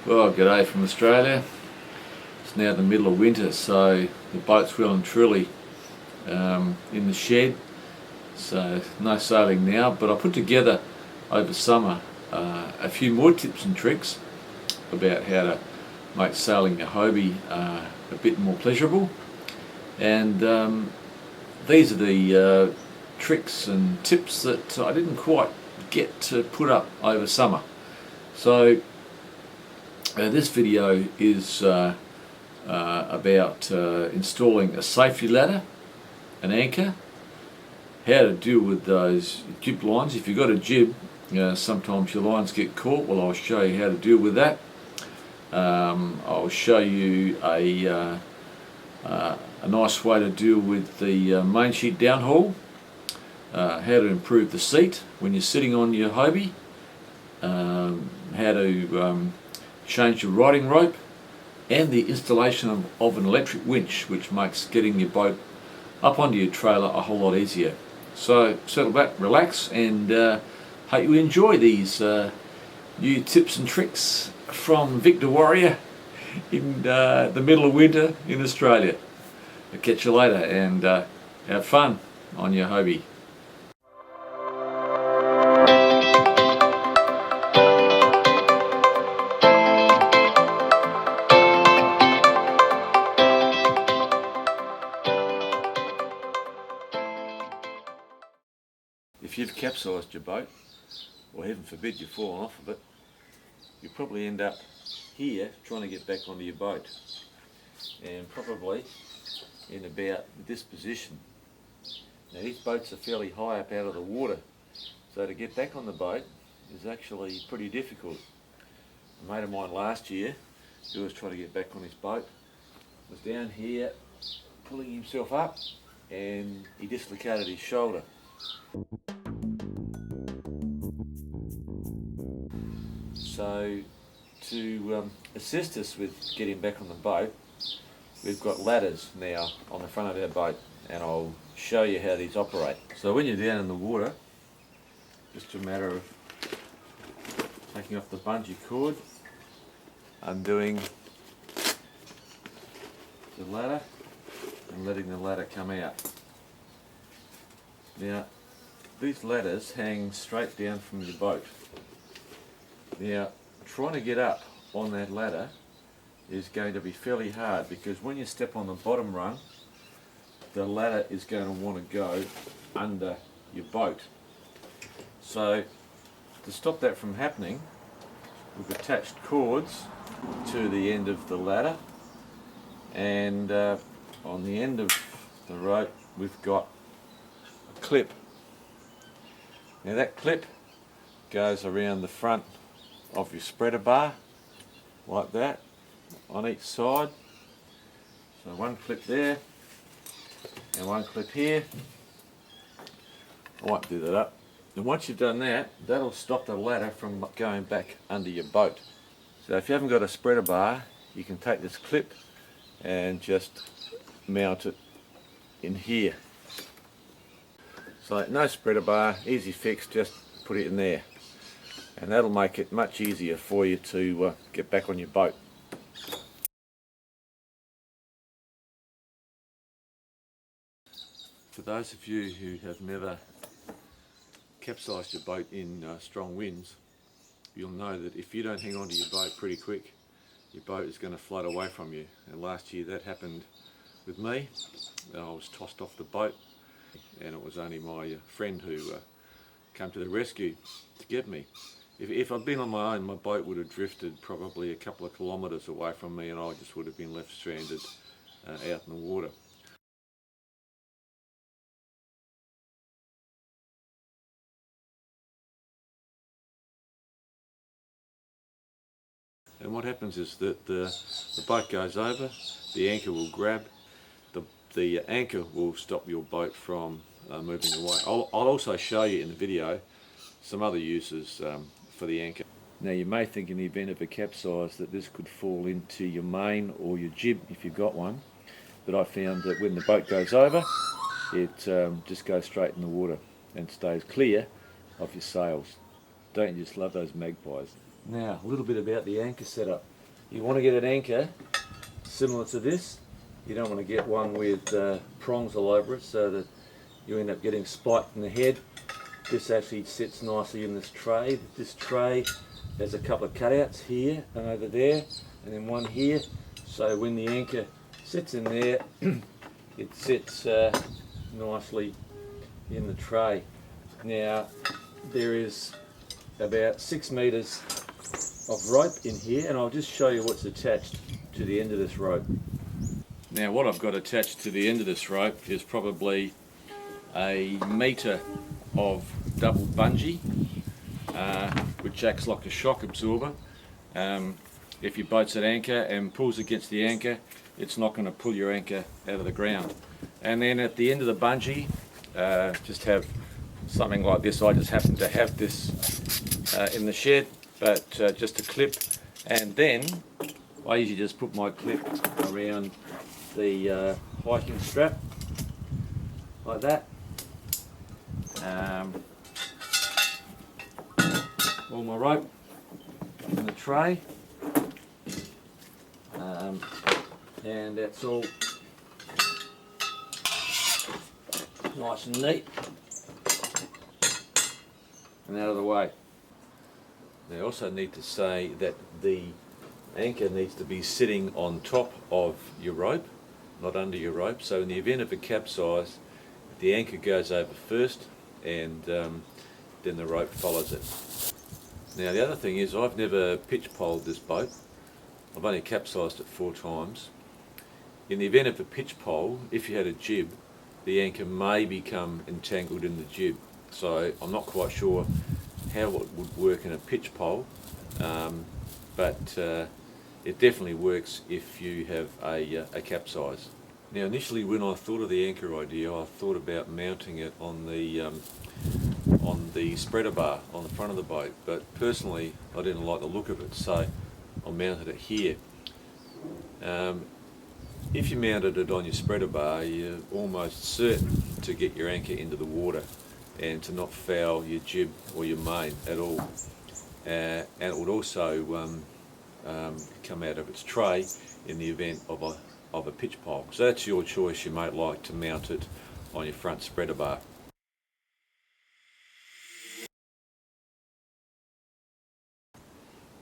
Well, g'day from Australia. It's now the middle of winter, so the boat's well and truly in the shed, so no sailing now, but I put together over summer a few more tips and tricks about how to make sailing a Hobie a bit more pleasurable, and these are the tricks and tips that I didn't quite get to put up over summer. So this video is about installing a safety ladder, an anchor, how to deal with those jib lines. If you've got a jib, sometimes your lines get caught. Well, I'll show you how to deal with that. I'll show you a nice way to deal with the Mainsheet downhaul, how to improve the seat when you're sitting on your Hobie, how to change your riding rope, and the installation of an electric winch, which makes getting your boat up onto your trailer a whole lot easier. So settle back, relax, and hope you enjoy these new tips and tricks from Victor Warrior in the middle of winter in Australia. I'll catch you later, and have fun on your Hobie. If you've capsized your boat, or heaven forbid you've fallen off of it, you'll probably end up here trying to get back onto your boat, and probably in about this position. Now these boats are fairly high up out of the water, so to get back on the boat is actually pretty difficult. A mate of mine last year, who was trying to get back on his boat, was down here pulling himself up and he dislocated his shoulder. So to assist us with getting back on the boat, we've got ladders now on the front of our boat, and I'll show you how these operate. So when you're down in the water, just a matter of taking off the bungee cord, undoing the ladder and letting the ladder come out. Now these ladders hang straight down from your boat. Now, trying to get up on that ladder is going to be fairly hard, because when you step on the bottom rung, the ladder is going to want to go under your boat. So, to stop that from happening, we've attached cords to the end of the ladder, and on the end of the rope we've got a clip. Now that clip goes around the front of your spreader bar, like that, on each side. So one clip there, and one clip here. I won't do that up. And once you've done that, that'll stop the ladder from going back under your boat. So if you haven't got a spreader bar, you can take this clip and just mount it in here. So no spreader bar, easy fix, just put it in there. And that'll make it much easier for you to get back on your boat. For those of you who have never capsized your boat in strong winds, you'll know that if you don't hang on to your boat pretty quick, your boat is going to float away from you. And last year that happened with me. I was tossed off the boat, and it was only my friend who came to the rescue to get me. If I'd been on my own, my boat would have drifted probably a couple of kilometres away from me, and I just would have been left stranded out in the water. And what happens is that the boat goes over, the anchor will grab, the anchor will stop your boat from moving away. I'll also show you in the video some other uses for the anchor. Now you may think in the event of a capsize that this could fall into your main or your jib if you've got one, but I found that when the boat goes over, it just goes straight in the water and stays clear of your sails. Don't you just love those magpies? Now, a little bit about the anchor setup. you want to get an anchor similar to this. You don't want to get one with prongs all over it so that you end up getting spiked in the head. This actually sits nicely in this tray. This tray has a couple of cutouts here and over there, and then one here. So when the anchor sits in there, it sits nicely in the tray. Now there is about 6 meters of rope in here, and I'll just show you what's attached to the end of this rope. Now what I've got attached to the end of this rope is probably a metre of double bungee, which acts like a shock absorber. If your boat's at anchor and pulls against the anchor, it's not going to pull your anchor out of the ground. And then at the end of the bungee, just have something like this. I just happen to have this in the shed, but just a clip. And then I usually just put my clip around the hiking strap like that. All my rope in the tray, and that's all nice and neat and out of the way. Now I also need to say that the anchor needs to be sitting on top of your rope, not under your rope. So in the event of a capsize, the anchor goes over first, and then the rope follows it. Now the other thing is, I've never pitch poled this boat. I've only capsized it 4 times. In the event of a pitch pole, if you had a jib, the anchor may become entangled in the jib. So I'm not quite sure how it would work in a pitch pole, but it definitely works if you have a capsize. Now initially when I thought of the anchor idea, I thought about mounting it on the spreader bar on the front of the boat, but personally I didn't like the look of it, so I mounted it here. If you mounted it on your spreader bar, you're almost certain to get your anchor into the water and to not foul your jib or your main at all. And it would also come out of its tray in the event of a pitch pole. So that's your choice. You might like to mount it on your front spreader bar.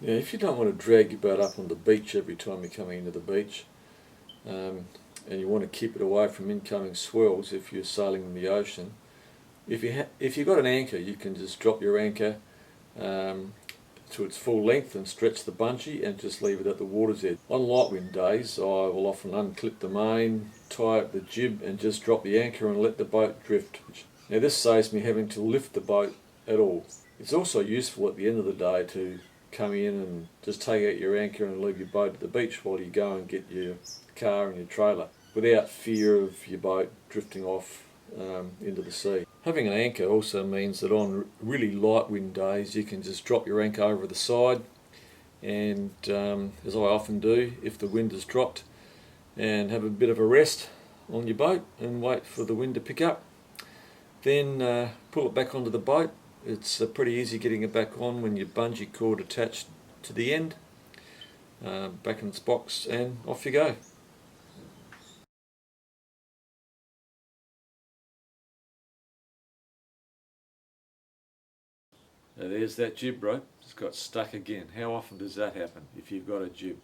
Now if you don't want to drag your boat up on the beach every time you're coming into the beach, and you want to keep it away from incoming swells if you're sailing in the ocean, if you've got an anchor, you can just drop your anchor to its full length and stretch the bungee and just leave it at the water's edge. On light wind days, I will often unclip the main, tie up the jib and just drop the anchor and let the boat drift. Now this saves me having to lift the boat at all. It's also useful at the end of the day to come in and just take out your anchor and leave your boat at the beach while you go and get your car and your trailer without fear of your boat drifting off into the sea. Having an anchor also means that on really light wind days you can just drop your anchor over the side, and as I often do if the wind has dropped, and have a bit of a rest on your boat and wait for the wind to pick up. Then pull it back onto the boat. It's pretty easy getting it back on when your bungee cord attached to the end, back in its box, and off you go. Now there's that jib rope. It's got stuck again. How often does that happen if you've got a jib?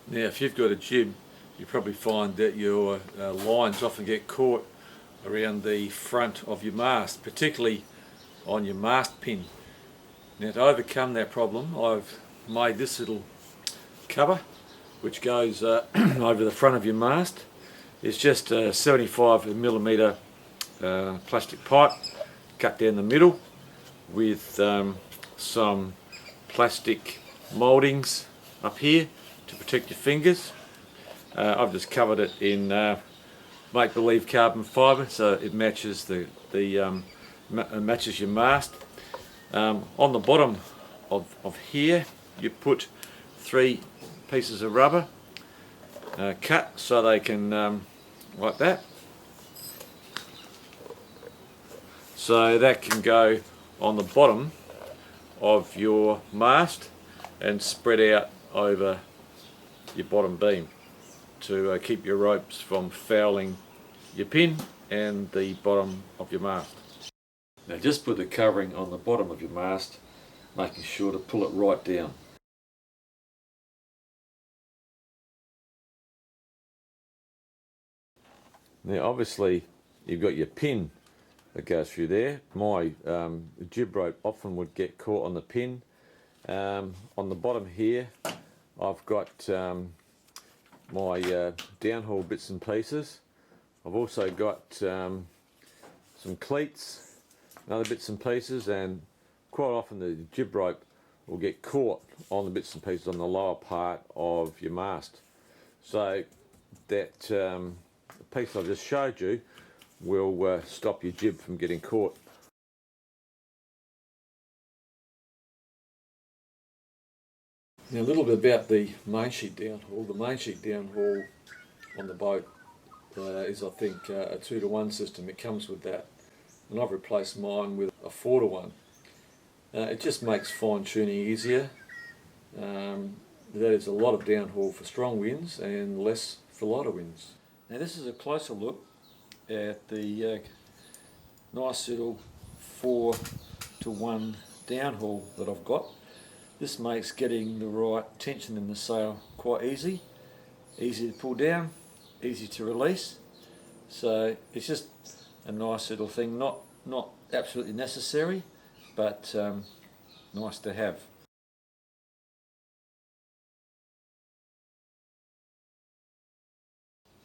Now if you've got a jib, you probably find that your lines often get caught around the front of your mast, particularly on your mast pin. Now to overcome that problem, I've made this little cover which goes over the front of your mast. It's just a 75mm plastic pipe cut down the middle with some plastic mouldings up here to protect your fingers. I've just covered it in make-believe carbon fibre so it matches matches your mast. On the bottom of here you put 3 pieces of rubber cut so they can like that, so that can go on the bottom of your mast and spread out over your bottom beam to keep your ropes from fouling your pin and the bottom of your mast. Now just put the covering on the bottom of your mast, making sure to pull it right down. Now obviously you've got your pin that goes through there. My jib rope often would get caught on the pin. On the bottom here I've got my downhaul bits and pieces. I've also got some cleats and other bits and pieces, and quite often the jib rope will get caught on the bits and pieces on the lower part of your mast. So that piece I've just showed you will stop your jib from getting caught. Now a little bit about the Mainsheet downhaul. The Mainsheet downhaul on the boat is, I think, a 2-to-1 system. It comes with that, and I've replaced mine with a 4-to-1. It just makes fine tuning easier. That is a lot of downhaul for strong winds and less for lighter winds. Now this is a closer look at the nice little 4-to-1 downhaul that I've got. This makes getting the right tension in the sail quite easy. Easy to pull down, easy to release. So it's just a nice little thing, not absolutely necessary, but nice to have.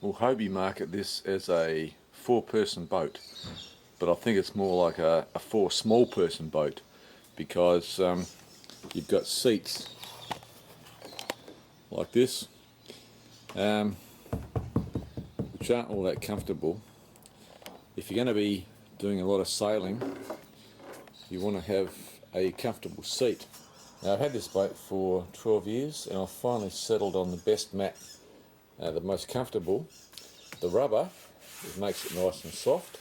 Well, Hobie market this as a 4-person boat, but I think it's more like a 4 small person boat, because you've got seats like this, which aren't all that comfortable. If you're going to be doing a lot of sailing, you want to have a comfortable seat. Now I've had this boat for 12 years and I've finally settled on the best mat, the most comfortable. The rubber, it makes it nice and soft,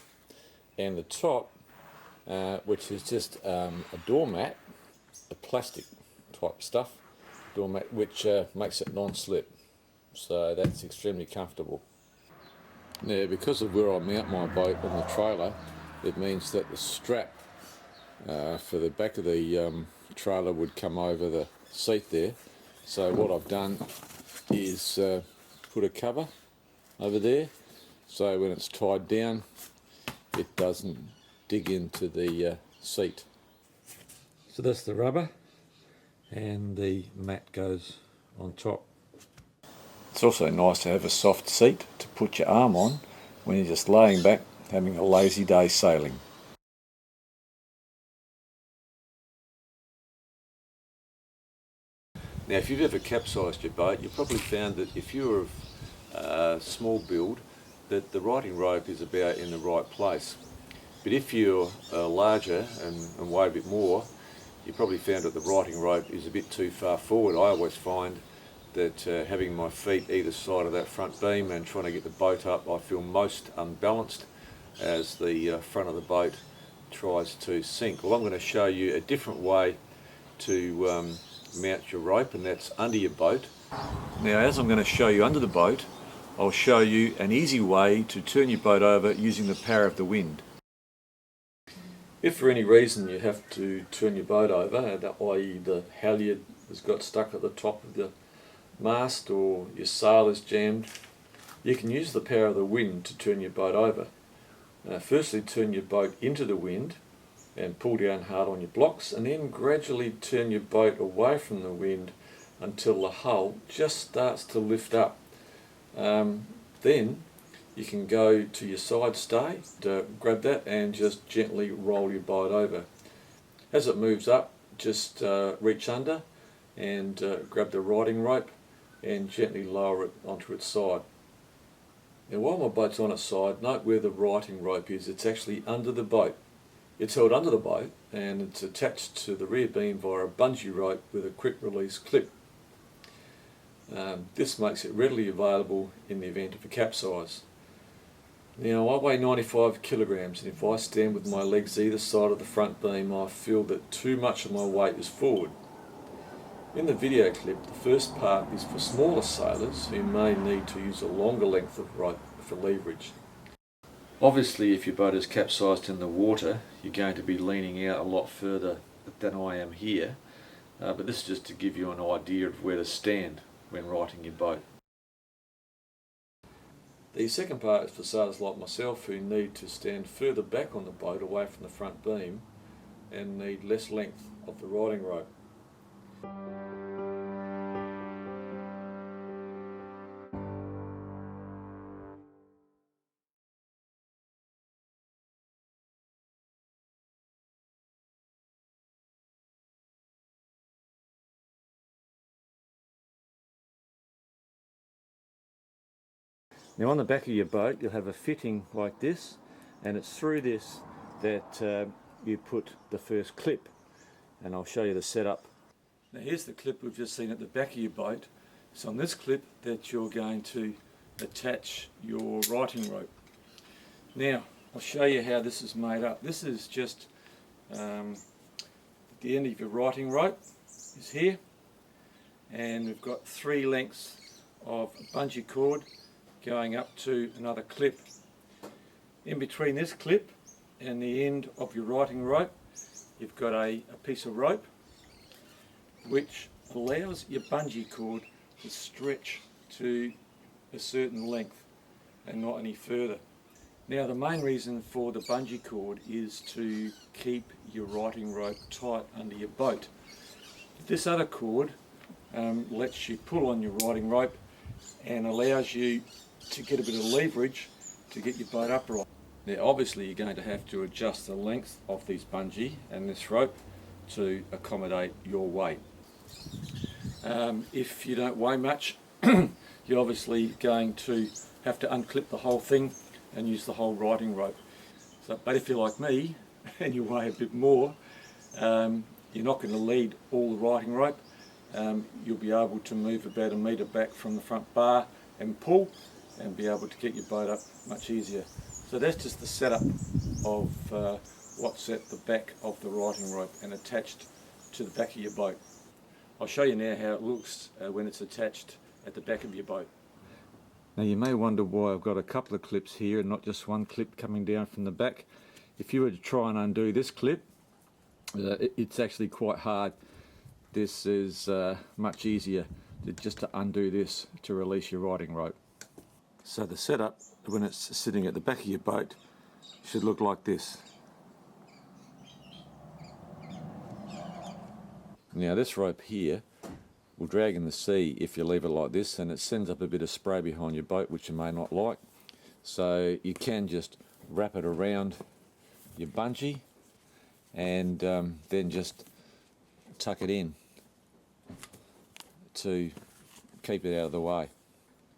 and the top, which is just a doormat, a plastic type stuff, doormat, which makes it non-slip, so that's extremely comfortable. Now because of where I mount my boat on the trailer, it means that the strap for the back of the trailer would come over the seat there. So what I've done is put a cover over there, so when it's tied down it doesn't dig into the seat. So that's the rubber, and the mat goes on top. It's also nice to have a soft seat to put your arm on when you're just laying back having a lazy day sailing. Now if you've ever capsized your boat, you've probably found that if you're of small build, that the righting rope is about in the right place. But if you're larger and weigh a bit more, you probably found that the righting rope is a bit too far forward. I always find that having my feet either side of that front beam and trying to get the boat up, I feel most unbalanced as the front of the boat tries to sink. Well, I'm going to show you a different way to mount your rope, and that's under your boat. Now as I'm going to show you under the boat, I'll show you an easy way to turn your boat over using the power of the wind. If for any reason you have to turn your boat over, i.e. the halyard has got stuck at the top of the mast or your sail is jammed, you can use the power of the wind to turn your boat over. Firstly turn your boat into the wind and pull down hard on your blocks, and then gradually turn your boat away from the wind until the hull just starts to lift up. Then you can go to your side stay, grab that and just gently roll your boat over. As it moves up, just reach under and grab the righting rope and gently lower it onto its side. Now while my boat's on its side, note where the righting rope is. It's actually under the boat. It's held under the boat and it's attached to the rear beam via a bungee rope with a quick release clip. This makes it readily available in the event of a capsize. Now I weigh 95 kilograms, and if I stand with my legs either side of the front beam, I feel that too much of my weight is forward. In the video clip, the first part is for smaller sailors who may need to use a longer length of rope for leverage. Obviously, if your boat is capsized in the water, you're going to be leaning out a lot further than I am here, but this is just to give you an idea of where to stand when righting your boat. The second part is for sailors like myself who need to stand further back on the boat away from the front beam and need less length of the riding rope. Now on the back of your boat you'll have a fitting like this, and it's through this that you put the first clip, and I'll show you the setup. Now here's the clip we've just seen at the back of your boat. It's on this clip that you're going to attach your righting rope. Now I'll show you how this is made up. This is just the end of your righting rope is here, and we've got 3 lengths of bungee cord going up to another clip. In between this clip and the end of your righting rope you've got a piece of rope which allows your bungee cord to stretch to a certain length and not any further. Now the main reason for the bungee cord is to keep your righting rope tight under your boat. This other cord lets you pull on your righting rope and allows you to get a bit of leverage to get your boat upright. Now obviously you're going to have to adjust the length of these bungee and this rope to accommodate your weight. If you don't weigh much, you're obviously going to have to unclip the whole thing and use the whole righting rope. But if you're like me and you weigh a bit more, you're not going to lead all the righting rope. You'll be able to move about 1 metre back from the front bar and pull and be able to get your boat up much easier. So that's just the setup of what's at the back of the righting rope and attached to the back of your boat. I'll show you now how it looks when it's attached at the back of your boat. Now you may wonder why I've got a couple of clips here and not just one clip coming down from the back. If you were to try and undo this clip, it's actually quite hard. This is much easier just to undo this to release your righting rope. So the setup when it's sitting at the back of your boat should look like this. Now this rope here will drag in the sea if you leave it like this, and it sends up a bit of spray behind your boat which you may not like. So you can just wrap it around your bungee and then just tuck it in to keep it out of the way.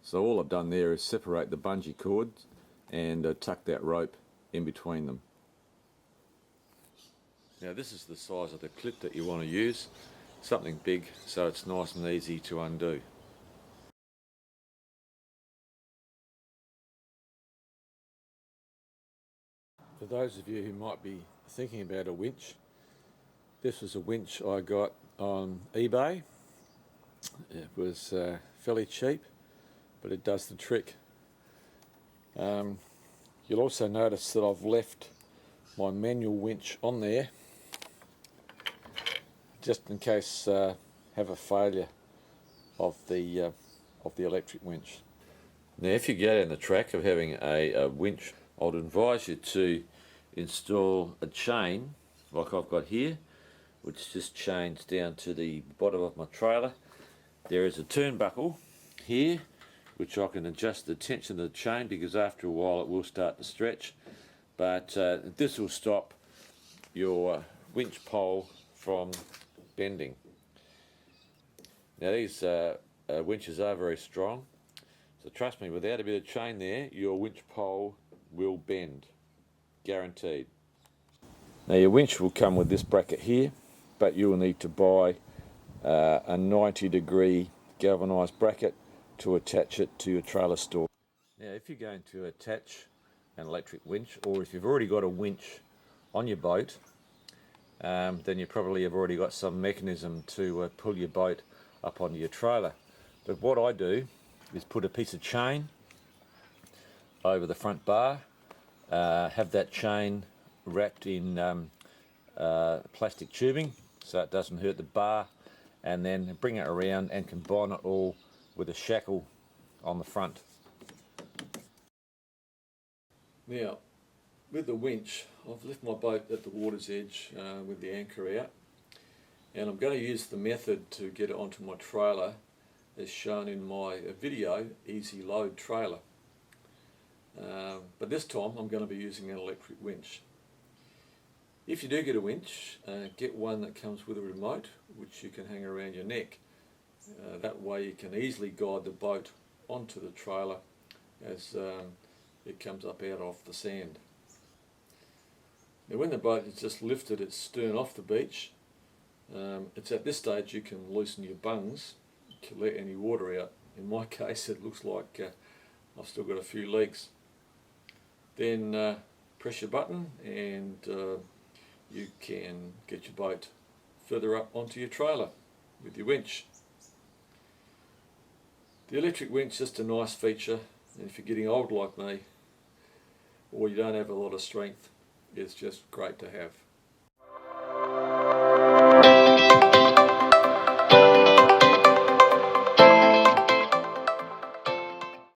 So all I've done there is separate the bungee cords and tuck that rope in between them. Now this is the size of the clip that you want to use, something big so it's nice and easy to undo. For those of you who might be thinking about a winch, this was a winch I got on eBay. It was fairly cheap, but it does the trick. You'll also notice that I've left my manual winch on there just in case I have a failure of the electric winch. Now if you go down the track of having a winch, I'd advise you to install a chain like I've got here, which just chains down to the bottom of my trailer. There is a turnbuckle here which I can adjust the tension of the chain, because after a while it will start to stretch, but this will stop your winch pole from bending. Now these winches are very strong, so trust me, without a bit of chain there your winch pole will bend, guaranteed. Now your winch will come with this bracket here, but you will need to buy a 90-degree galvanised bracket to attach it to your trailer store. Now if you're going to attach an electric winch, or if you've already got a winch on your boat, then you probably have already got some mechanism to pull your boat up onto your trailer. But what I do is put a piece of chain over the front bar, have that chain wrapped in plastic tubing so it doesn't hurt the bar, and then bring it around and combine it all with a shackle on the front. Now, with the winch, I've left my boat at the water's edge with the anchor out, and I'm going to use the method to get it onto my trailer as shown in my video, Easy Load Trailer. But this time I'm going to be using an electric winch. If you do get a winch, get one that comes with a remote which you can hang around your neck. That way you can easily guide the boat onto the trailer as it comes up out of the sand. Now when the boat has just lifted its stern off the beach, it's at this stage you can loosen your bungs to let any water out. In my case it looks like I've still got a few leaks. Then press your button and you can get your boat further up onto your trailer with your winch. The electric winch is just a nice feature, and if you're getting old like me or you don't have a lot of strength, it's just great to have.